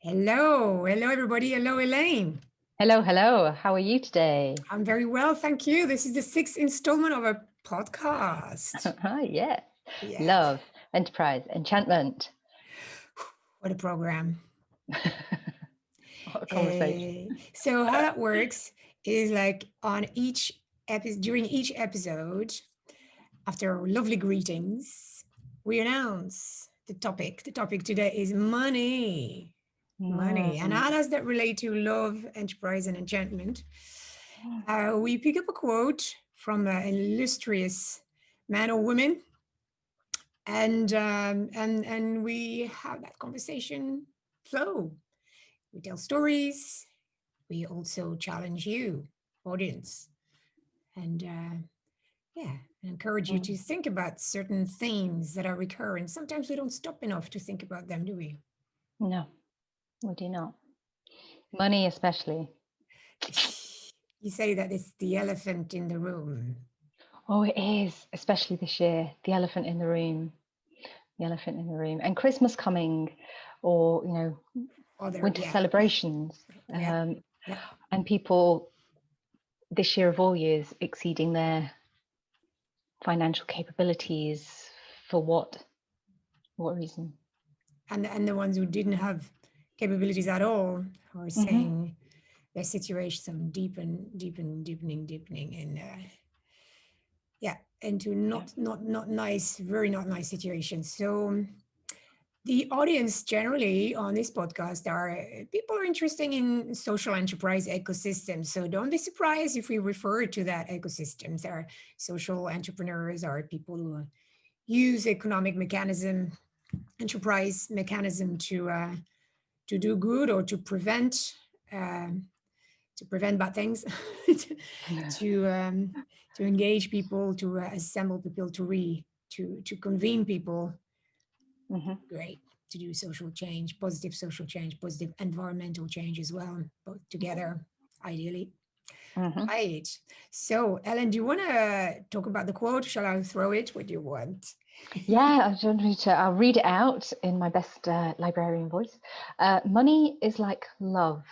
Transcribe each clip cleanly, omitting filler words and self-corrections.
Hello everybody. Hello, Elaine. Hello, hello. How are you today? I'm very well, thank you. This is the sixth installment of a podcast. Yes. Yeah, Love, enterprise, enchantment. what a program. What a conversation. So how that works is like on each episode, during each episode, after lovely greetings, we announce the topic. The topic today is money. Money. And Mm. how does that relate to love, enterprise, and enchantment? We pick up a quote from an illustrious man or woman, and we have that conversation flow. We tell stories. We also challenge you, audience, and yeah, and encourage you to Mm. think about certain themes that are recurring. Sometimes we don't stop enough to think about them, do we? No, we do not. Money, especially. You say that it's the elephant in the room. Oh, it is, especially this year. The elephant in the room. The elephant in the room. And Christmas coming, or, Other, winter yeah, celebrations. yeah, yeah. And people this year of all years exceeding their financial capabilities for what? What reason? And the ones who didn't have capabilities at all are Mm-hmm. saying their situation deepening, and yeah, into Yeah. not nice, very not nice situations. So the audience generally on this podcast are people who are interested in social enterprise ecosystems. So don't be surprised if we refer to that ecosystems. There are social entrepreneurs, are people who use economic mechanism, enterprise mechanism to do good or um, to prevent bad things, to um, to engage people, to assemble people, to convene people. Mm-hmm. Great, to do social change, positive environmental change as well, both together, ideally. Mm-hmm. Right. So, Ellen, do you want to talk about the quote? Shall I throw it? What do you want? Yeah, I'll read it out in my best librarian voice. Money is like love.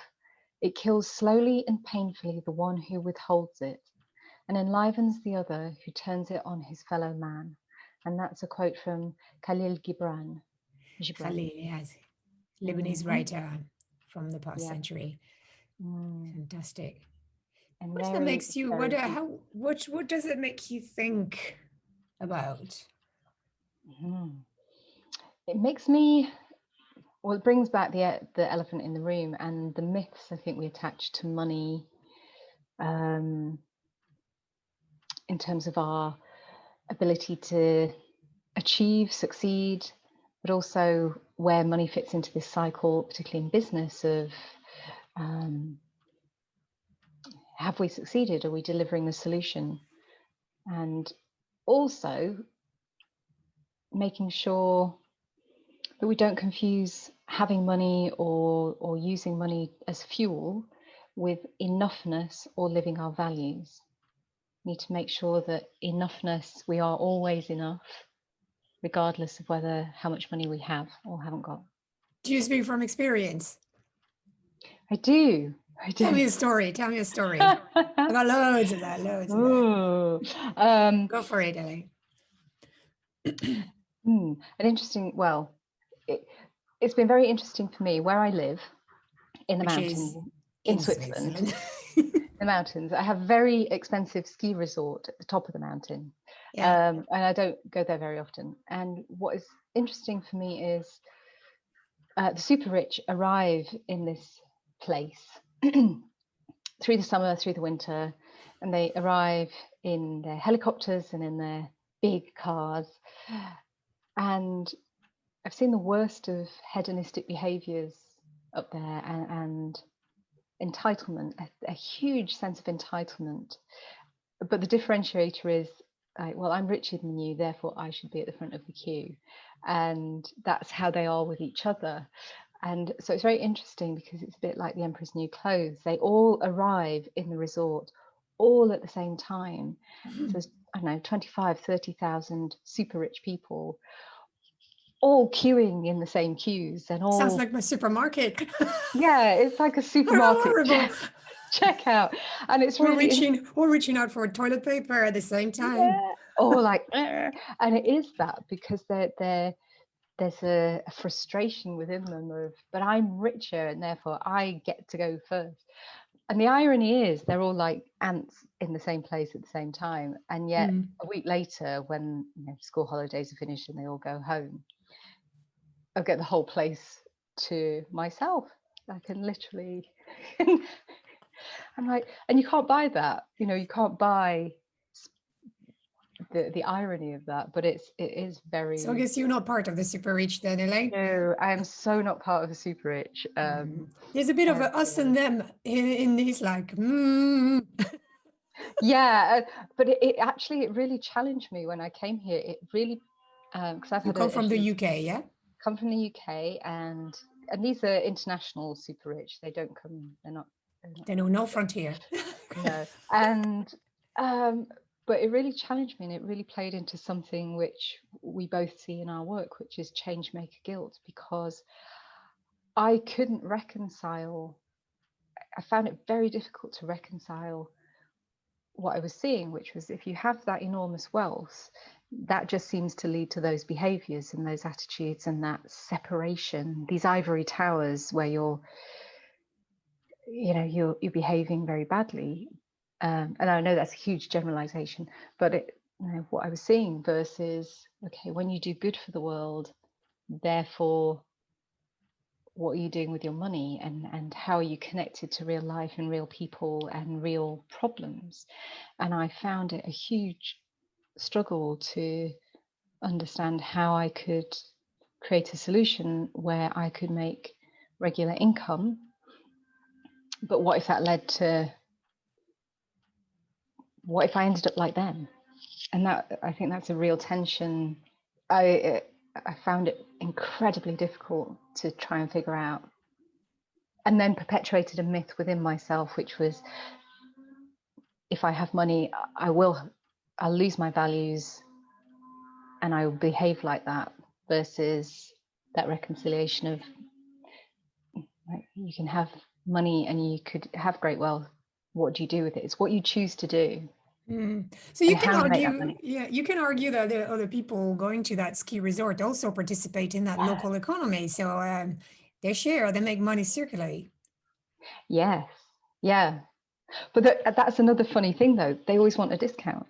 It kills slowly and painfully the one who withholds it and enlivens the other who turns it on his fellow man. And that's a quote from Khalil Gibran. Gibran. Khalil, yes, Lebanese Hmm. writer from the past Yeah. century. Mm. Fantastic. And What does that very, makes you? very deep. What does it make you think about? Mhm. It makes me, well, it brings back the elephant in the room and the myths I think we attach to money, um, in terms of our ability to achieve, succeed, but also where money fits into this cycle, particularly in business, of um, have we succeeded? Are we delivering the solution? And also making sure that we don't confuse having money or using money as fuel with enoughness or living our values. We need to make sure that enoughness, we are always enough, regardless of whether how much money we have or haven't got. Do you speak from experience? I do. I Tell do. me a story. Tell me a story. I got loads of that. Loads of that. Ooh. Um, Go for it, Ellie. an interesting, well, it, it's been very interesting for me where I live in the Which is mountains in in Switzerland. Switzerland. The mountains. I have a very expensive ski resort at the top of the mountain, Yeah. and I don't go there very often. And what is interesting for me is the super rich arrive in this place through the summer, through the winter, and they arrive in their helicopters and in their big cars. And I've seen the worst of hedonistic behaviors up there, and entitlement, a huge sense of entitlement. But the differentiator is, well, I'm richer than you, therefore I should be at the front of the queue. And that's how they are with each other. And so it's very interesting because it's a bit like the Emperor's New Clothes. They all arrive in the resort all at the same time. So there's, I don't know, 25, 30,000 super rich people all queuing in the same queues and all. Sounds like my supermarket. Yeah, it's like a supermarket Horrible. checkout, and it's Or really reaching out for toilet paper at the same time. yeah, or like, and it is that because there's a frustration within them of, but I'm richer and therefore I get to go first. And the irony is they're all like ants in the same place at the same time. And yet a week later, when school holidays are finished and they all go home, I'll get the whole place to myself. I can literally, I'm like, and you can't buy that. You can't buy the irony of that, but it is very. So I guess you're not part of the super rich then, Elaine? No, I am so not part of the super rich. There's a bit of a us and them in this, like. Yeah, but it actually really challenged me when I came here. It really because I've You had come from the UK, yeah? Come from the UK, and these are international super rich. They don't come. They know no frontier. No, and but it really challenged me, and it really played into something which we both see in our work, which is Changemaker Guilt, because I couldn't reconcile. I found it very difficult to reconcile what I was seeing, which was if you have that enormous wealth, that just seems to lead to those behaviors and those attitudes and that separation, these ivory towers where you're behaving very badly. And I know that's a huge generalization, but what I was seeing versus, okay, when you do good for the world, therefore, what are you doing with your money, and how are you connected to real life and real people and real problems? And I found it a huge struggle to understand how I could create a solution where I could make regular income. But what if that led to, what if I ended up like them? And that, I think that's a real tension. I found it incredibly difficult to try and figure out, and then perpetuated a myth within myself, which was, if I have money, I'll lose my values and I will behave like that, versus that reconciliation of, you can have money and you could have great wealth. What do you do with it? It's what you choose to do. So you can argue, you can argue that the other people going to that ski resort also participate in that local economy. So they make money circulate. Yes, yeah. But that's another funny thing, though. They always want a discount.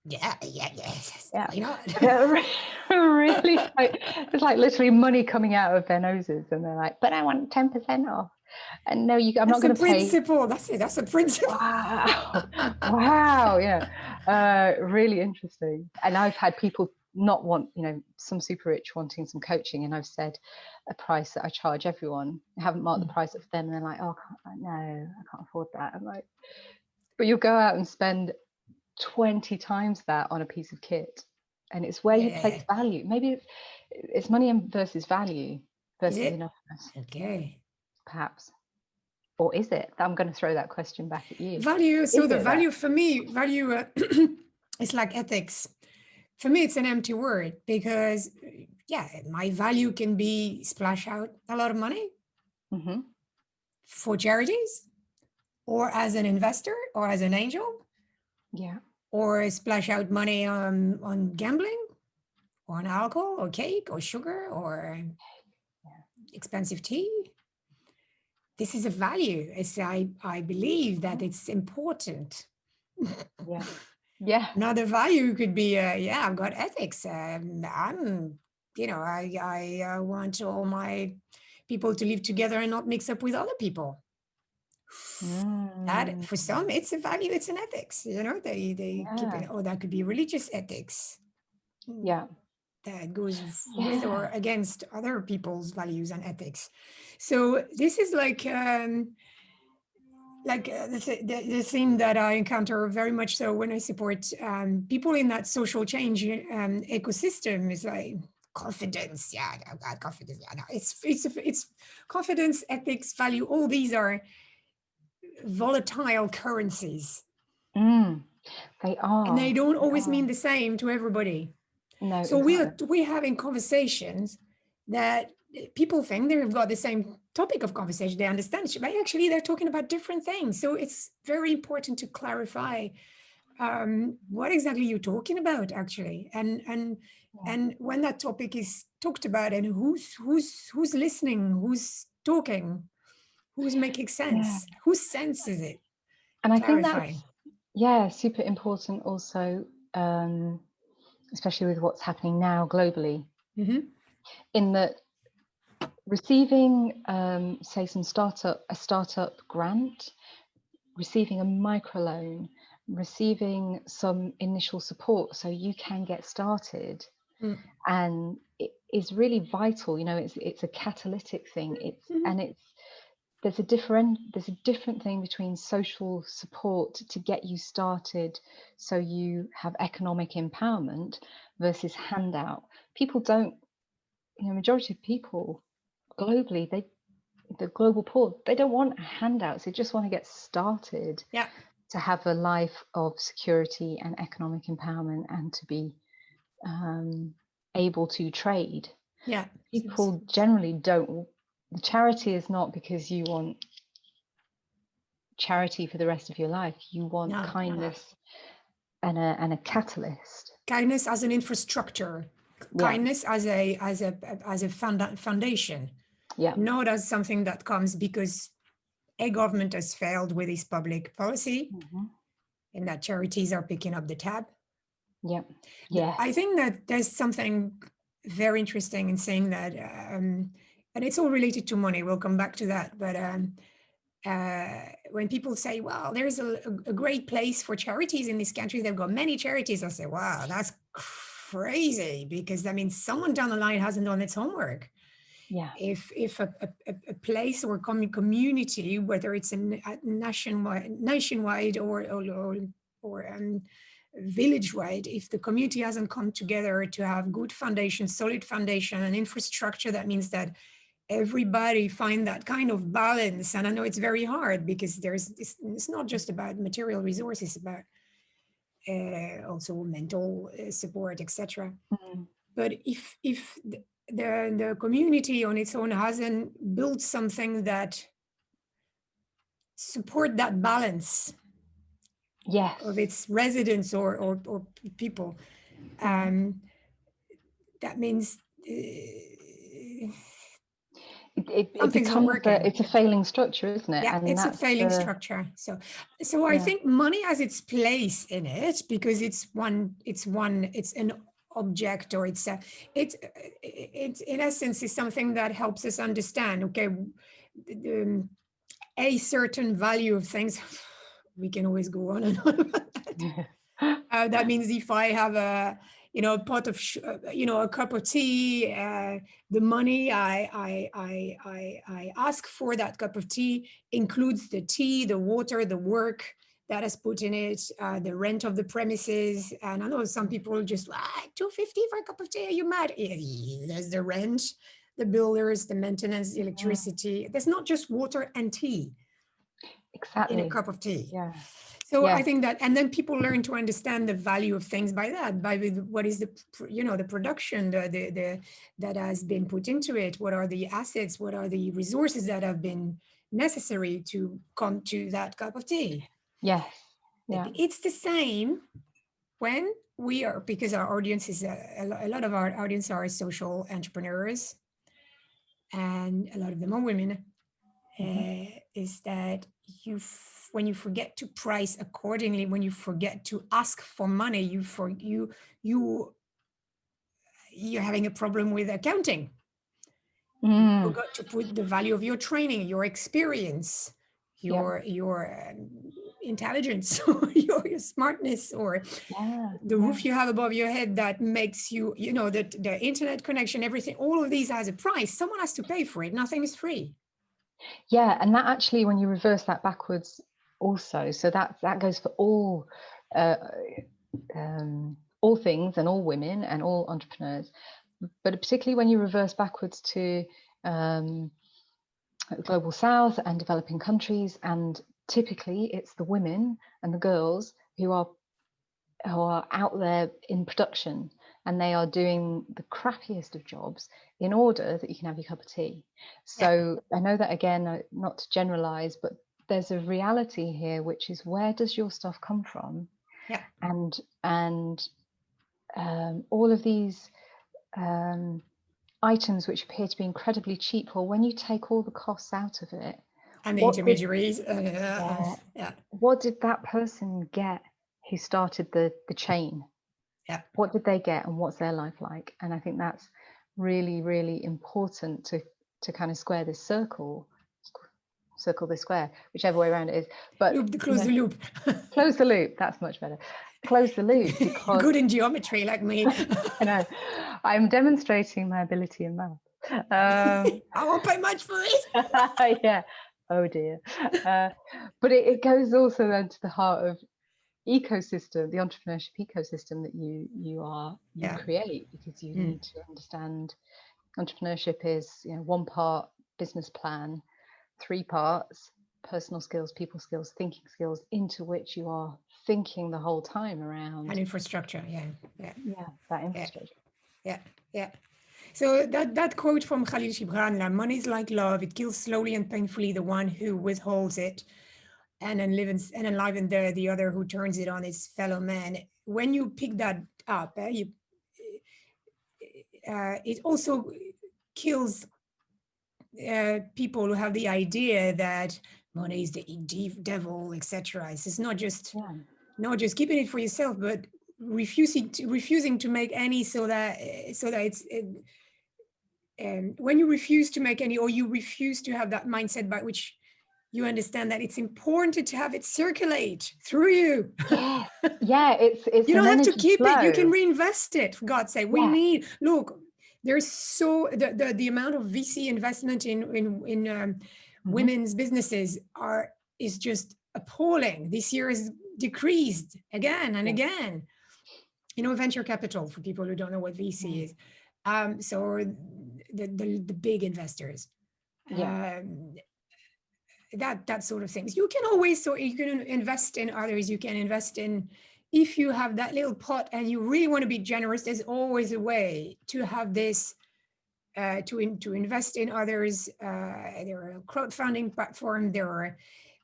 Yeah. Why not? Really, it's like literally money coming out of their noses, and they're like, "But I want 10% off." And no, I'm not going to pay. Principle. That's it. That's a principle. Wow. Yeah. Really interesting. And I've had people not want, some super rich wanting some coaching, and I've said a price that I charge everyone. I haven't marked the price up for them, and they're like, "Oh, no, I can't afford that." I'm like, but you'll go out and spend 20 times that on a piece of kit, and it's where you place value. Maybe it's money versus value versus enoughness. Okay. Perhaps. Or is it? I'm going to throw that question back at you. Value. So the value for me, is like ethics. For me, it's an empty word, because my value can be splash out a lot of money for charities, or as an investor, or as an angel. Yeah. Or splash out money on gambling, or on alcohol, or cake, or sugar, or expensive tea. This is a value. I believe that it's important. Yeah. Another value could be, I've got ethics. I want all my people to live together and not mix up with other people. That, for some, it's a value. It's an ethics. They keep it. Oh, that could be religious ethics. Yeah. That goes with or against other people's values and ethics. So this is like the theme that I encounter very much so when I support people in that social change ecosystem, is like confidence. Yeah, I've got confidence. Yeah, no, it's confidence, ethics, value. All these are volatile currencies. They are. And they don't always mean the same to everybody. No, So exactly. we're having conversations that people think they've got the same topic of conversation, they understand it, but actually they're talking about different things. So it's very important to clarify what exactly you're talking about, actually, and when that topic is talked about, and who's listening, who's talking, who's making Yeah. sense, whose sense is it? And I think Clarifying. that's super important also, especially with what's happening now globally, in that receiving, say, a startup grant, receiving a microloan, receiving some initial support so you can get started, and it is really vital. It's a catalytic thing. There's a different thing between social support to get you started so you have economic empowerment versus handout. People don't, majority of people globally, the global poor, they don't want handouts. They just want to get started, to have a life of security and economic empowerment, and to be able to trade. People generally don't. The charity is not because you want charity for the rest of your life. You want kindness and a catalyst. Kindness as an infrastructure. Kindness as a foundation. Not as something that comes because a government has failed with its public policy, and that charities are picking up the tab. I think that there's something very interesting in saying that, and it's all related to money. We'll come back to that. But when people say, well, there's a great place for charities in this country, they've got many charities, I say, wow, that's crazy, because that means someone down the line hasn't done its homework. If a place or community, whether it's a nationwide or village-wide, if the community hasn't come together to have good foundation, solid foundation and infrastructure, that means that everybody find that kind of balance. And I know it's very hard, because it's not just about material resources, about also mental support, etc. But if the community on its own hasn't built something that support that balance of its residents or people, that means it becomes it's a failing structure, isn't it? Yeah, and it's a failing structure. So I think money has its place in it, because it's an object, or it's in essence is something that helps us understand, okay, a certain value of things. We can always go on and on about that. That means if I have a pot of a cup of tea, the money I ask for that cup of tea includes the tea, the water, the work that is put in it, the rent of the premises. And I know some people just like $2.50 for a cup of tea. Are you mad? There's the rent, the builders, the maintenance, the electricity. There's not just water and tea in a cup of tea. So I think that, and then people learn to understand the value of things by what is the production that has been put into it. What are the assets? What are the resources that have been necessary to come to that cup of tea? It's the same when we are, because our audience is a lot of our audience are social entrepreneurs, and a lot of them are women. Is that when you forget to price accordingly, when you forget to ask for money, you're having a problem with accounting. You forgot to put the value of your training, your experience, your intelligence, or your smartness, or the roof you have above your head that makes you, the internet connection, everything. All of these has a price. Someone has to pay for it. Nothing is free. And that actually, when you reverse that backwards also, so that goes for all things and all women and all entrepreneurs, but particularly when you reverse backwards to global south and developing countries, and typically it's the women and the girls who are out there in production, and they are doing the crappiest of jobs in order that you can have your cup of tea. So I know that, again, not to generalize, but there's a reality here, which is, where does your stuff come from? Yeah. And all of these items which appear to be incredibly cheap, well, when you take all the costs out of it, And the intermediaries. what did that person get who started the chain? Yeah. What did they get, and what's their life like? And I think that's really, really important to kind of square this circle the square, whichever way around it is. But Close the loop. Close the loop. That's much better. Close the loop, because good in geometry like me. I know. I'm demonstrating my ability in math. I won't pay much for it. Yeah. Oh dear. But it goes also then to the heart of ecosystem, the entrepreneurship ecosystem that you create, because you need to understand entrepreneurship is, 1 part business plan, 3 parts personal skills, people skills, thinking skills, into which you are thinking the whole time around. And infrastructure, that infrastructure. Yeah. So that quote from Khalil Gibran, money is like love, it kills slowly and painfully the one who withholds it, and enlivens the other who turns it on his fellow man. When you pick that up, it also kills people who have the idea that money is the devil, etc. It's not just keeping it for yourself, but refusing to make any, so that it's when you refuse to make any, or you refuse to have that mindset by which you understand that it's important to have it circulate through you. It's you don't have to keep it, you can reinvest it, for God's sake. We need, look, there's the amount of VC investment in women's businesses is just appalling. This year is decreased again and again. Venture capital, for people who don't know what VC is. So the big investors. That sort of things. You can always, you can invest in others. You can invest in, if you have that little pot and you really want to be generous, there's always a way to have this, to invest in others. There are crowdfunding platforms. There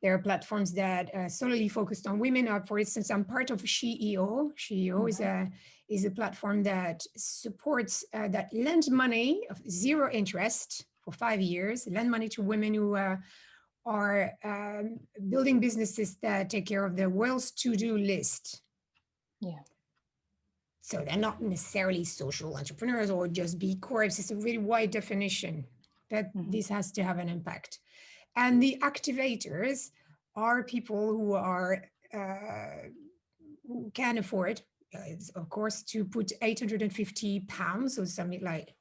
are platforms that solely focused on women. For instance, I'm part of SheEO. SheEO is a platform that supports, that lends money of 0 interest for 5 years, lend money to women who are building businesses that take care of the world's to-do list. So they're not necessarily social entrepreneurs or just B Corps. It's a really wide definition that this has to have an impact. And the activators are people who are who can afford, of course, to put £850 or something like,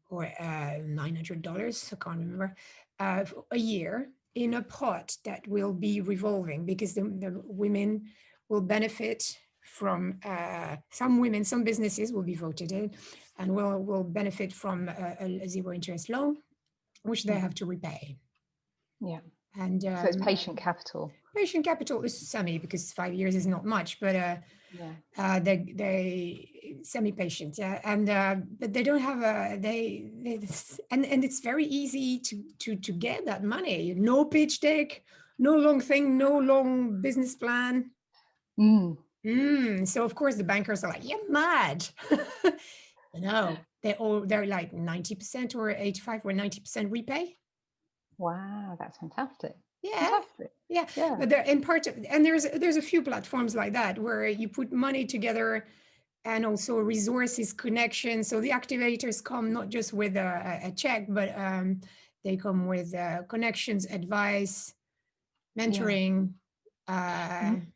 or $900, I can't remember, a year in a pot that will be revolving, because the women will benefit from, some businesses will be voted in and will benefit from a 0 interest loan, which they have to repay. And so it's patient capital. Patient capital is semi, because 5 years is not much, but they semi-patient, and but they don't have and it's very easy to get that money. No pitch deck, no long thing, no long business plan. So of course the bankers are like, you're mad. No, they're like 90% or 85 or 90% repay. Wow, that's fantastic. Yeah. But they're in part of, and there's a few platforms like that where you put money together and also resources, connections. So the activators come not just with a check, but they come with connections, advice, mentoring, and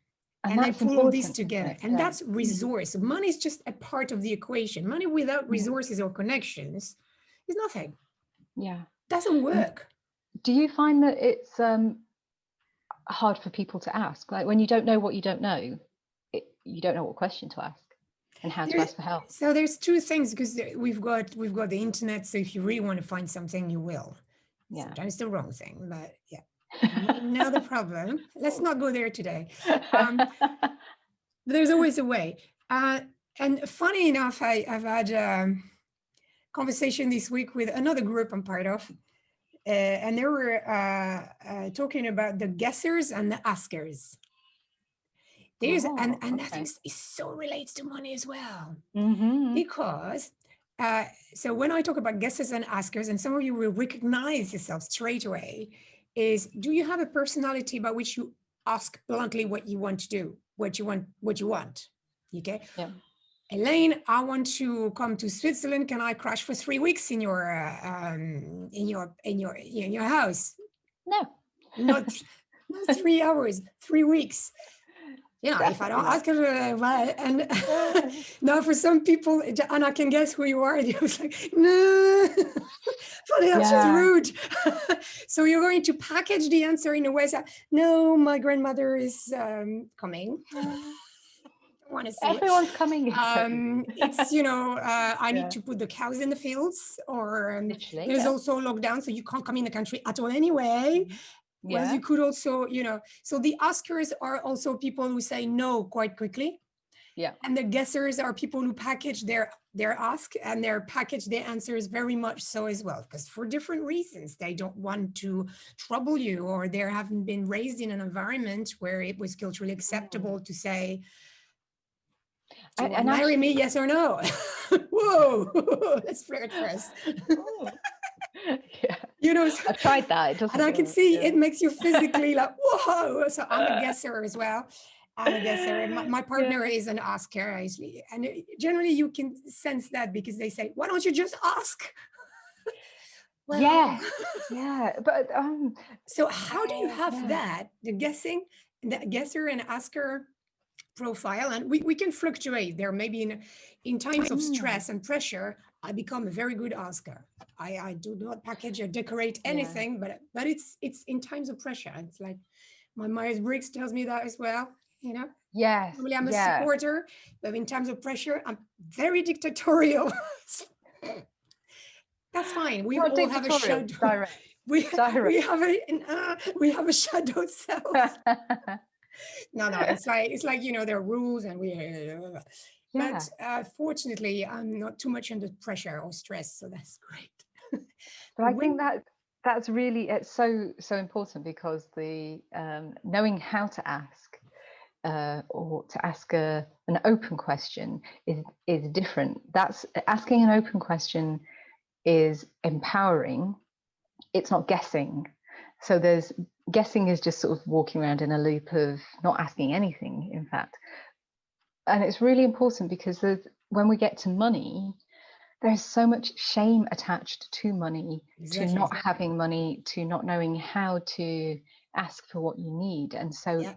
they pull all these together. And that's resource. Money is just a part of the equation. Money without resources or connections is nothing. Doesn't work. Do you find that it's hard for people to ask? Like, when you don't know what you don't know, you don't know what question to ask and how to ask for help. So there's 2 things, because we've got the internet. So if you really want to find something, you will. Sometimes the wrong thing, but another problem. Let's not go there today. But there's always a way. And funny enough, I've had a conversation this week with another group I'm part of, and they were talking about the guessers and the askers. There's Oh, and I think okay. it so relates to money as well, Mm-hmm. because so when I talk about guessers and askers, and some of you will recognize yourself straight away, is do you have a personality by which you ask bluntly what you want to do, what you want? Okay. Yeah. Elaine, I want to come to Switzerland. Can I crash for 3 weeks in your house? No. Not not 3 hours, 3 weeks. If I don't Definitely not. ask her, why? And Uh, now for some people, and I can guess who you are. They was like, no, but that's just yeah. rude. So you're going to package the answer in a way that, no, my grandmother is coming. Want to see it. Everyone's coming except me. It's I need Yeah. to put the cows in the fields, or Literally, there's yeah. also lockdown, so you can't come in the country at all anyway. Mhm. Whereas Yeah. you could also, so the askers are also people who say no quite quickly, Yeah. and the guessers are people who package their ask and their package their answers very much so as well, because for different reasons they don't want to trouble you, or they haven't been raised in an environment where it was culturally acceptable to say, do you want to And marry me? actually, Yes or no? Whoa, let's flirt first. oh, yeah, So, I tried that. It and doesn't I can work. see Yeah. it makes you physically like, whoa. So I'm a guesser as well. I'm a guesser. And my partner Yeah. is an asker, actually. And generally you can sense that because they say, why don't you just ask? Well, Yes. Yeah. But so how do you have yeah. that, the guesser and asker profile? And we can fluctuate there. Maybe in times of Mm, stress and pressure, I become a very good asker. I do not package or decorate yeah. anything, but it's in times of pressure. It's like my Myers-Briggs tells me that as well. you know Yes. Normally I'm a Yeah. supporter, but in times of pressure I'm very dictatorial. That's fine, we Not all have a dictatorial. shadow. Direct. we Direct. we have a shadow self. No, it's like there are rules, and but Yeah. fortunately I'm not too much under pressure or stress, so that's great. But I think When that that's really it's so important, because the knowing how to ask, or to ask an open question is different. That's asking an open question is empowering. It's not guessing. So there's guessing is just sort of walking around in a loop of not asking anything, in fact. And it's really important because when we get to money, there's so much shame attached to money, to exactly, not having money, to not knowing how to ask for what you need. And so yeah,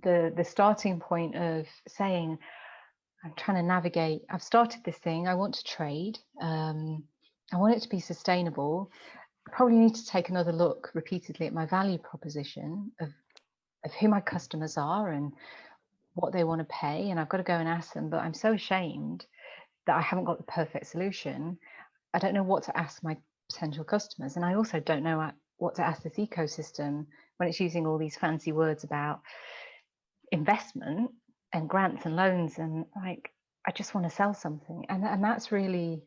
the starting point of saying, I'm trying to navigate, I've started this thing, I want to trade, I want it to be sustainable. I probably need to take another look repeatedly at my value proposition of who my customers are and what they want to pay. And I've got to go and ask them, but I'm so ashamed that I haven't got the perfect solution. I don't know what to ask my potential customers. And I also don't know what to ask this ecosystem when it's using all these fancy words about investment and grants and loans. And like, I just want to sell something. And that's really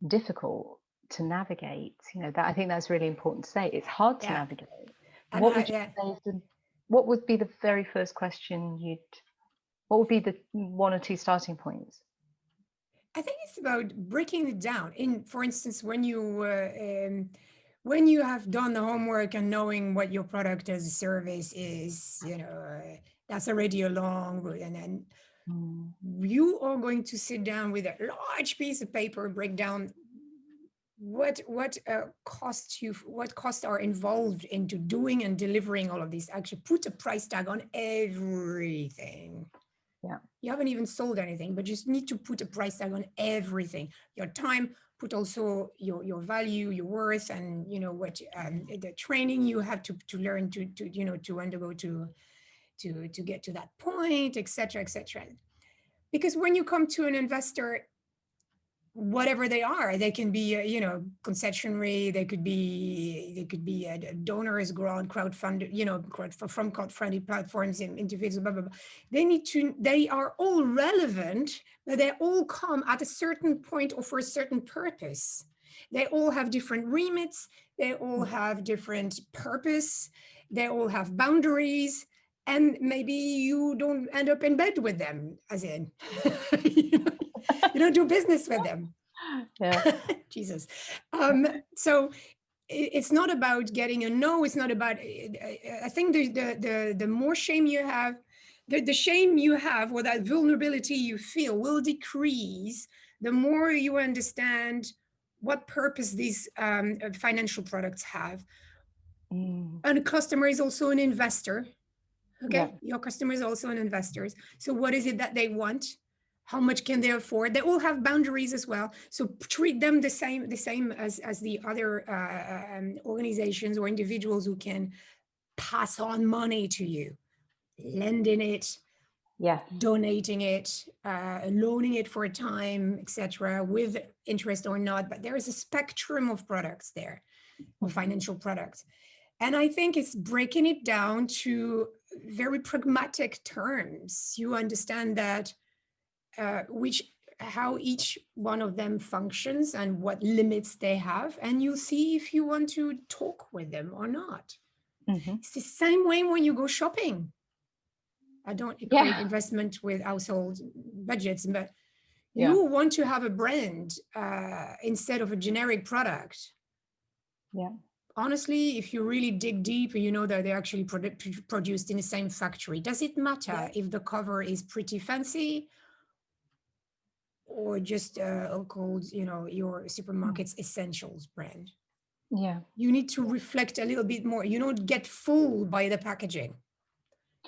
difficult to navigate. That I think that's really important to say. It's hard to yeah. navigate. And What would you yeah, say what would be the very first question what would be the one or two starting points? I think it's about breaking it down. For instance, when you have done the homework and knowing what your product as a service is, that's already a long route. And then Mm, you are going to sit down with a large piece of paper, break down what costs are involved into doing and delivering all of this. Actually, put a price tag on everything. yeah. You haven't even sold anything, but you just need to put a price tag on everything. Your time, put also your value, your worth, and what the training you have to learn to undergo to get to that point, etc., etc. Because when you come to an investor, whatever they are. They can be, concessionary. They could be a donors, crowdfunded, from crowdfunded platforms and individuals, blah, blah, blah. They are all relevant, but they all come at a certain point or for a certain purpose. They all have different remits. They all have different purpose. They all have boundaries. And maybe you don't end up in bed with them, as in, you don't do business with them. Yeah. Jesus. So it's not about getting a no. It's not about, I think the more shame you have, the shame you have or that vulnerability you feel will decrease the more you understand what purpose these financial products have. And a customer is also an investor. Okay, Yeah. your customer is also an investor. So what is it that they want? How much can they afford? They all have boundaries as well. So treat them the same as the other organizations or individuals who can pass on money to you, lending it, donating it, loaning it for a time, etc., with interest or not. But there is a spectrum of products there, of financial products. And I think it's breaking it down to very pragmatic terms. You understand that how each one of them functions and what limits they have, and you'll see if you want to talk with them or not. It's the same way when you go shopping. I don't equate investment with household budgets, but you want to have a brand instead of a generic product. Honestly, if you really dig deep and you know that they're actually produced in the same factory, does it matter if the cover is pretty fancy or just called, your supermarket's essentials brand? You need to reflect a little bit more. You don't get fooled by the packaging.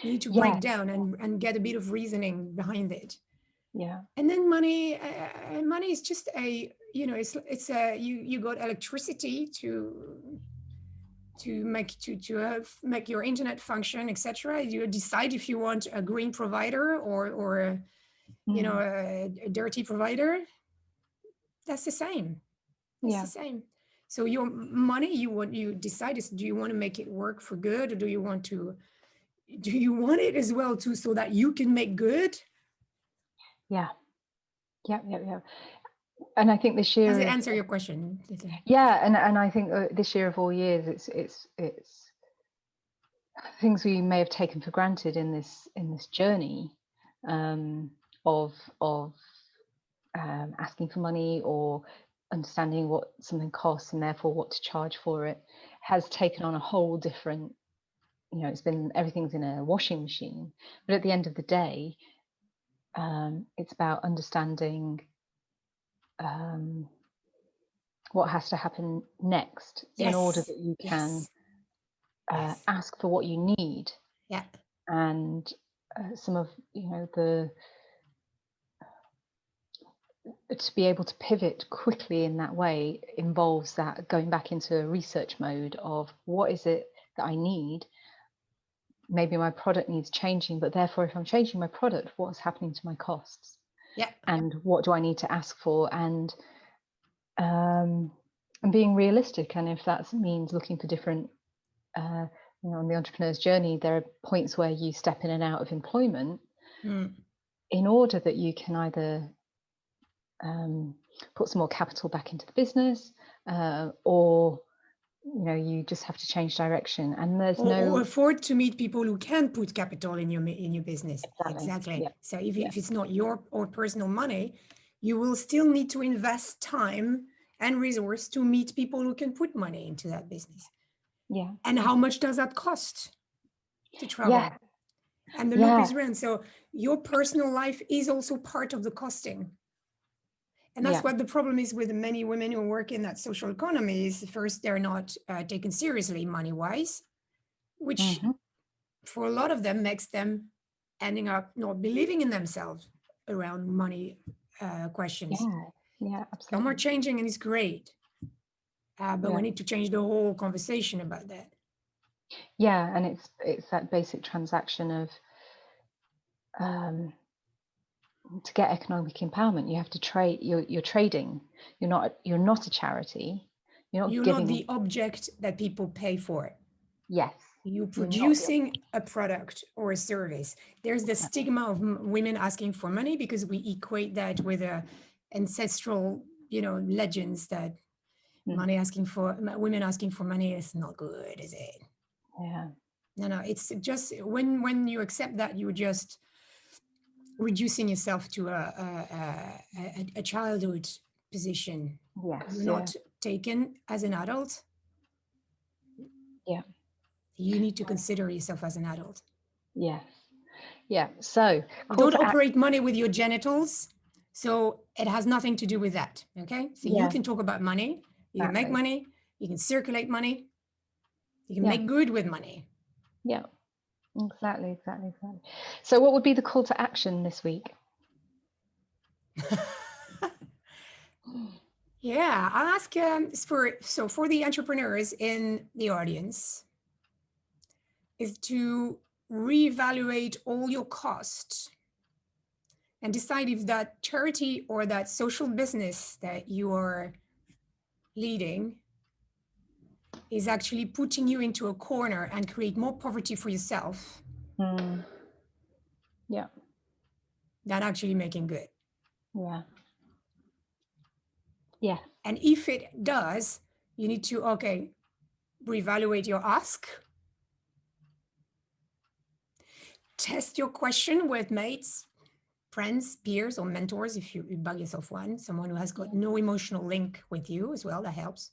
You need to break down and get a bit of reasoning behind it. And then money is just it's you got electricity to make your internet function, etc. You decide if you want a green provider or a dirty provider. That's the same. It's the same. So your money, you decide is, do you want to make it work for good, or do you want it as well too, so that you can make good? Yeah. And I think this year, does it answer your question? And I think this year of all years, it's things we may have taken for granted in this journey of asking for money or understanding what something costs and therefore what to charge for it, has taken on a whole different, everything's in a washing machine. But at the end of the day, it's about understanding what has to happen next in order that you can ask for what you need. And some of to be able to pivot quickly in that way involves that going back into a research mode of what is it that I need. Maybe my product needs changing, but therefore if I'm changing my product, what's happening to my costs? And what do I need to ask for? And being realistic. And if that means looking for different, on the entrepreneur's journey, there are points where you step in and out of employment in order that you can either put some more capital back into the business, or you just have to change direction. And there's or afford to meet people who can put capital in your business. Exactly. So if it's not your or personal money, you will still need to invest time and resource to meet people who can put money into that business. And how much does that cost to travel? And the loop is run. So your personal life is also part of the costing. And that's what the problem is with many women who work in that social economy is, first, they're not taken seriously money-wise, which for a lot of them makes them ending up not believing in themselves around money questions. Absolutely. Some are changing and it's great. But we need to change the whole conversation about that. And it's that basic transaction of to get economic empowerment, you have to trade. You're trading. You're not a charity. You're not You're not giving. the object that people pay for. Yes. You're You're not the producing a product or a service. There's the stigma of women asking for money because we equate that with ancestral, legends that women asking for money is not good, is it? Yeah. No, it's just when you accept that, you're just reducing yourself to a childhood position. Yes. You're not taken as an adult. Yeah. You need to consider yourself as an adult. Yes. Yeah. So you don't operate money with your genitals, so it has nothing to do with that. Okay, so you can talk about money, you can make money, you can circulate money, you can make good with money. Yeah, exactly. So what would be the call to action this week? Yeah, I'll ask for the entrepreneurs in the audience is to reevaluate all your costs and decide if that charity or that social business that you are leading is actually putting you into a corner and create more poverty for yourself. Yeah. Than actually making good. Yeah. Yeah. And if it does, you need to, reevaluate your ask. Test your question with mates, friends, peers, or mentors if you bug yourself one, someone who has got no emotional link with you as well, that helps.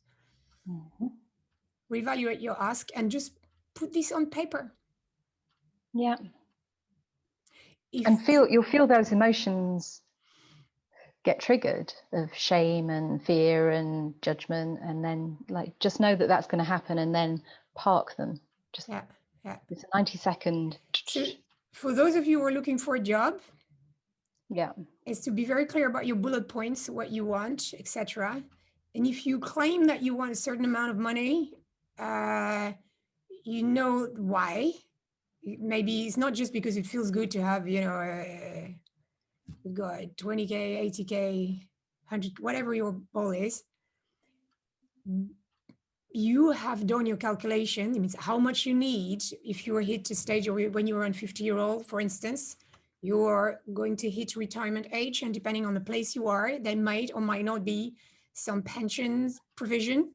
Reevaluate your ask and just put this on paper. Yeah. And you'll feel those emotions get triggered of shame and fear and judgment, and then just know that that's going to happen, and then park them. It's a 90-second. So for those of you who are looking for a job, yeah, is to be very clear about your bullet points, what you want, etc. And if you claim that you want a certain amount of money, you know why. Maybe it's not just because it feels good to have, we've got 20K, 80K, 100, whatever your goal is. You have done your calculation. It means how much you need if you are hit a stage when you're on 50-year-old, for instance. You are going to hit retirement age, and depending on the place you are, there might or might not be some pensions provision.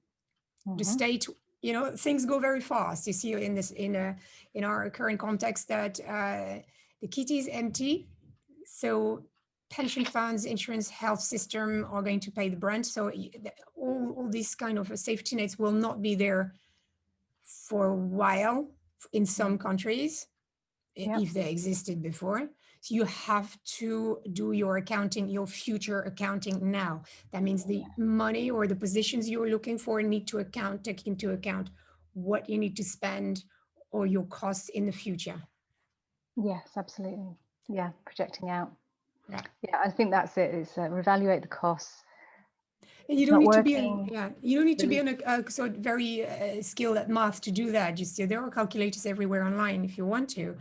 The state, things go very fast. You see in our current context that the kitty is empty, so pension funds, insurance, health system are going to pay the brunt. So all these kind of safety nets will not be there for a while in some countries, if they existed before. So you have to do your accounting, your future accounting now. That means the money or the positions you're looking for need to take into account what you need to spend or your costs in the future. Yes, absolutely. Yeah, projecting out. Yeah, I think that's it. Is reevaluate the costs. And you don't need to be you don't need to be so very skilled at math to do that. Just there are calculators everywhere online if you want to.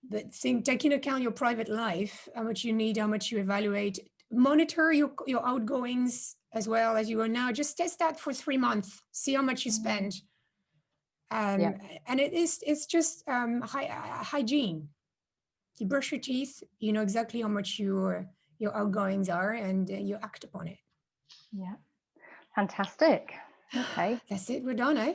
But take into account your private life, how much you need, how much you evaluate, monitor your outgoings as well as you go now. Just test that for 3 months, see how much you spend. And it's just hygiene. You brush your teeth, you know exactly how much your outgoings are, and you act upon it. Yeah, fantastic. Okay, that's it. We're done, eh?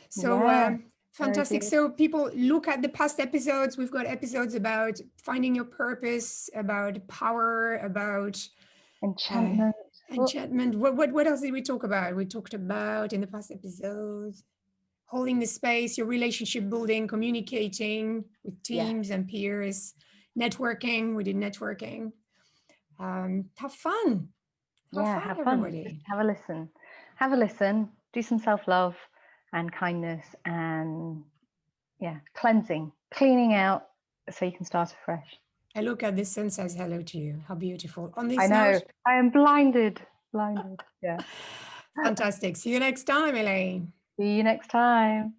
So fantastic. So people look at the past episodes. We've got episodes about finding your purpose, about power, about enchantment. Enchantment. What else did we talk about? We talked about in the past episodes holding the space, your relationship building, communicating with teams and peers, networking. We did networking. Have fun. Have everybody. Fun. Have a listen. Have a listen. Do some self-love and kindness and cleaning out so you can start afresh. I look at this and says hello to you. How beautiful. On this I know. note, I am blinded. Yeah. Fantastic. See you next time, Elaine. See you next time.